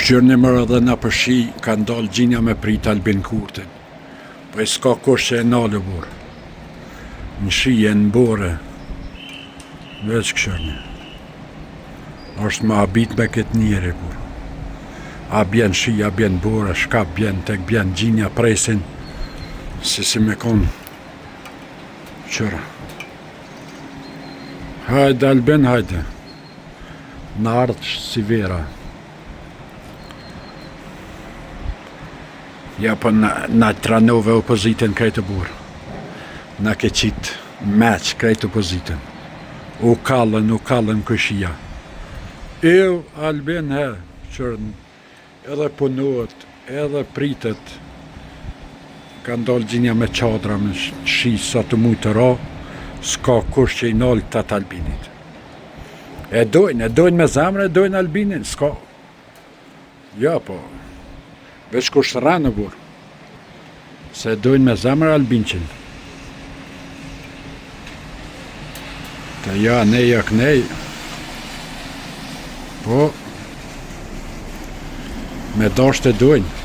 Këshyrë në mërë dhe në përshi ka ndalë gjinja me prit Albin Kurtin. Po e s'ka kush që e nalë burë. Në shije, në bore. Veç këshyrë. Është ma abit me këtë njeri burë. A bjen shija, a bjen bore, shkap bjen, tek bjen gjinja presin. Si me konë. Qëra. Hajde Albin, hajde. Në ardhë si vera. Ja, po na tranove opozitën krejtë burë. Na ke qitë meq krejtë opozitën. U kallën këshia. Albin he, qërën, edhe punuat, edhe pritet. Ka ndollë gjinja me qadra, me shi sa të mujtë të ra, s'ka kush që i nalë të atë Albinit. E dojnë me zemre, e dojnë Albinin, s'ka. Ja, po, veç kush të ranë burë, se dojnë me zemre Albinqin. Të ja, nej, po, me dasht e dojnë.